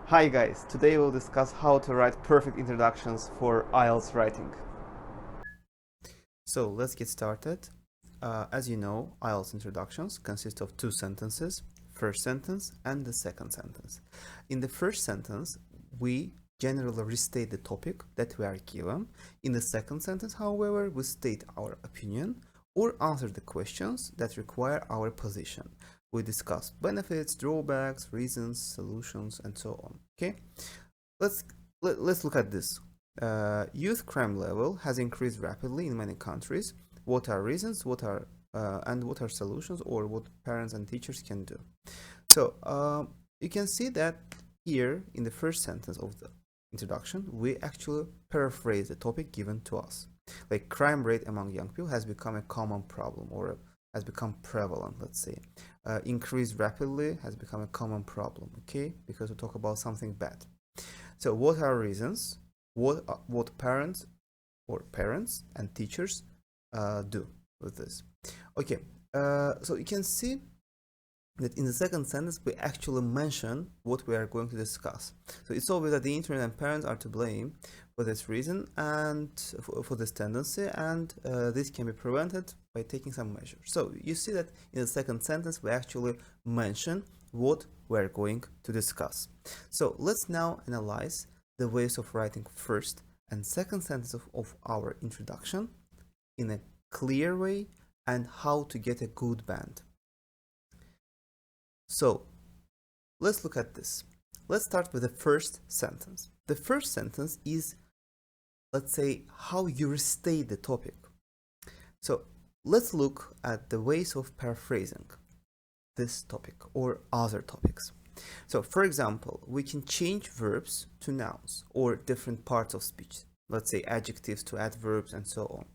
Hi guys, today we'll discuss how to write perfect introductions for IELTS writing. So let's get started. As you know, IELTS introductions consist of two sentences, first sentence and the second sentence. In the first sentence, we generally restate the topic that we are given. In the second sentence, however, we state our opinion or answer the questions that require our position. We discuss benefits, drawbacks, reasons, solutions, and so on. Okay, let's look at this. Youth crime level has increased rapidly in many countries. What are reasons? What are solutions, or what parents and teachers can do? So you can see that here in the first sentence of the introduction, we actually paraphrase the topic given to us. Like crime rate among young people has become a common problem, or has become prevalent, let's say. Increased rapidly has become a common problem, okay? Because we talk about something bad. So what are reasons? What parents and teachers do with this? Okay, so you can see that in the second sentence we actually mention what we are going to discuss. So it's obvious that the internet and parents are to blame for this reason and for this tendency, and this can be prevented by taking some measures. So you see that in the second sentence we actually mention what we're going to discuss. So let's now analyze the ways of writing first and second sentence of our introduction in a clear way and how to get a good band. So let's look at this. Let's start with the first sentence. The first sentence is, let's say, how you restate the topic. So let's look at the ways of paraphrasing this topic or other topics. So for example, we can change verbs to nouns or different parts of speech. Let's say adjectives to adverbs and so on.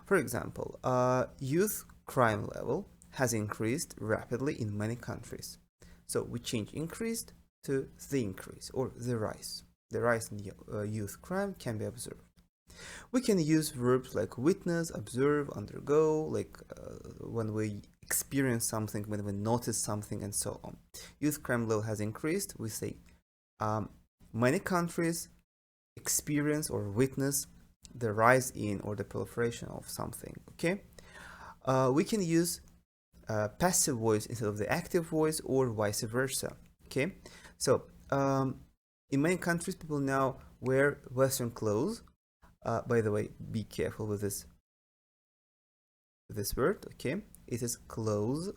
For example, youth crime level has increased rapidly in many countries. So we change increased to the increase or the rise. The rise in youth crime can be observed. We can use verbs like witness, observe, undergo, like when we experience something, when we notice something, and so on. Youth crime level has increased. We say many countries experience or witness the rise in or the proliferation of something. Okay, we can use passive voice instead of the active voice or vice versa. Okay, so in many countries people now wear Western clothes. By the way, be careful with this word. Okay, it is clothes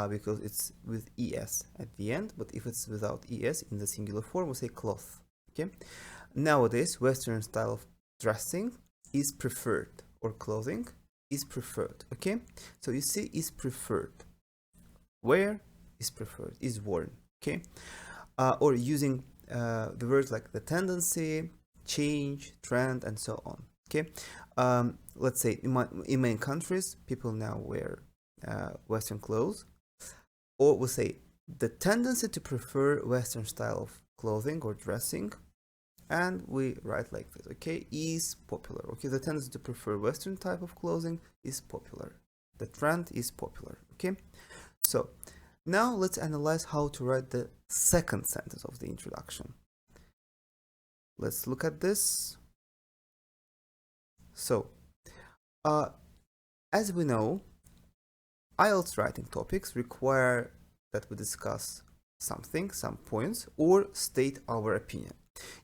because it's with es at the end, but if it's without es in the singular form, we say cloth. Okay, nowadays Western style of dressing is preferred, or clothing is preferred. Okay, so you see, is preferred. Wear is preferred, is worn. Okay, or using the words like the tendency, change, trend, and so on. Okay, let's say in many countries people now wear Western clothes, or we'll say the tendency to prefer Western style of clothing or dressing, and we write like this. Okay, is popular. Okay, the tendency to prefer Western type of clothing is popular. The trend is popular. Okay, so now let's analyze how to write the second sentence of the introduction. Let's look at this. So, as we know, IELTS writing topics require that we discuss something, some points, or state our opinion.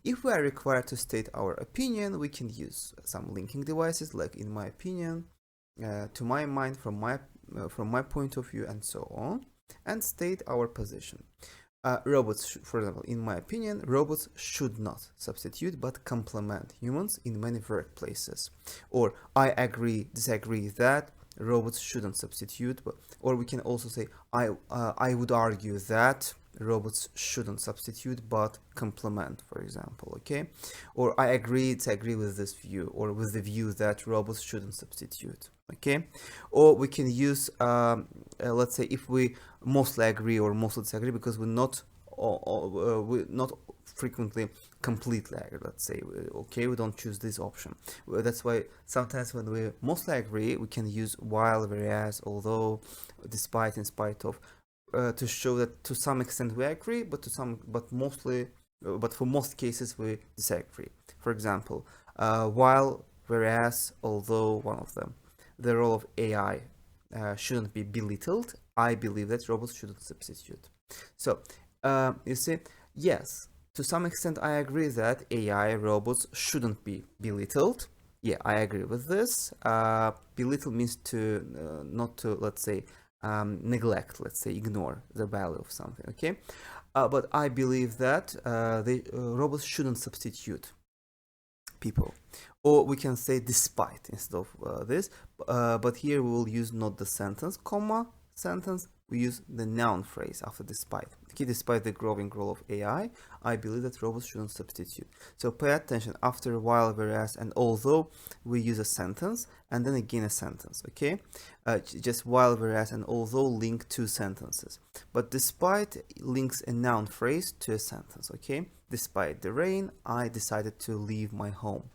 If we are required to state our opinion, we can use some linking devices, like in my opinion, to my mind, from my point of view, and so on, and state our position. Robots, for example, in my opinion, robots should not substitute but complement humans in many workplaces. Or I agree, disagree that robots shouldn't substitute, or we can also say I would argue that robots shouldn't substitute but complement, for example. Okay, or I agree, disagree with this view, or with the view that robots shouldn't substitute. Okay, or we can use let's say if we mostly agree or mostly disagree, because we're not frequently completely agree, let's say. Okay, we don't choose this option. That's why sometimes when we mostly agree, we can use while, whereas, although, despite, in spite of, to show that to some extent we agree, but mostly but for most cases we disagree. For example, while, whereas, although, one of them. The role of AI shouldn't be belittled. I believe that robots shouldn't substitute. So, you see, yes, to some extent I agree that AI robots shouldn't be belittled. Yeah, I agree with this. Belittle means to not to, let's say, neglect, let's say, ignore the value of something, okay? But I believe that the robots shouldn't substitute people, or we can say despite instead of this, but here we will use not the sentence comma sentence, we use the noun phrase after despite. Okay, despite the growing role of AI, I believe that robots shouldn't substitute. So pay attention, after while, whereas, and although, we use a sentence and then again a sentence. Okay, just while, whereas, and although link two sentences, but despite links a noun phrase to a sentence. Okay, despite the rain, I decided to leave my home.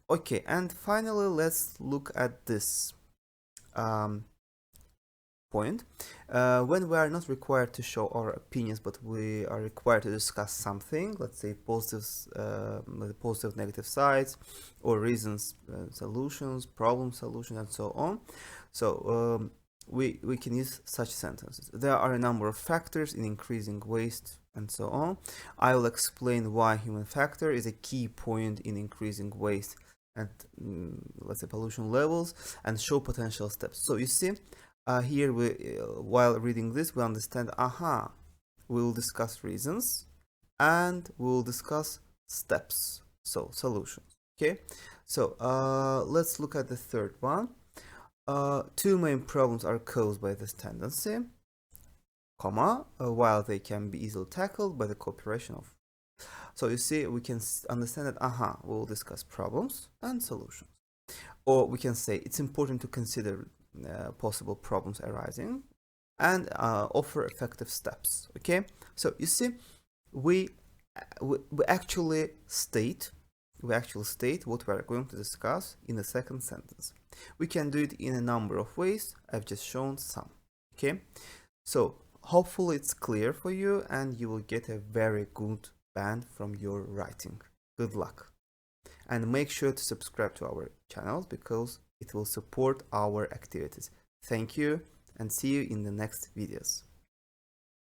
Okay, and finally, let's look at this point. When we are not required to show our opinions, but we are required to discuss something, let's say positives, positive, negative sides, or reasons, solutions, problem solution, and so on. So we can use such sentences. There are a number of factors in increasing waste, and so on. I will explain why human factor is a key point in increasing waste and let's say pollution levels, and show potential steps. So you see, here we while reading this we understand, we will discuss reasons and we will discuss steps, so solutions. Okay, so let's look at the third one. Two main problems are caused by this tendency, comma, while they can be easily tackled by the cooperation of. So you see, we can understand that we'll discuss problems and solutions, or we can say it's important to consider possible problems arising and offer effective steps. Okay, so you see, we actually state what we are going to discuss in the second sentence. We can do it in a number of ways. I've just shown some. Okay, so hopefully it's clear for you and you will get a very good band from your writing. Good luck, and make sure to subscribe to our channel because it will support our activities. Thank you, and see you in the next videos.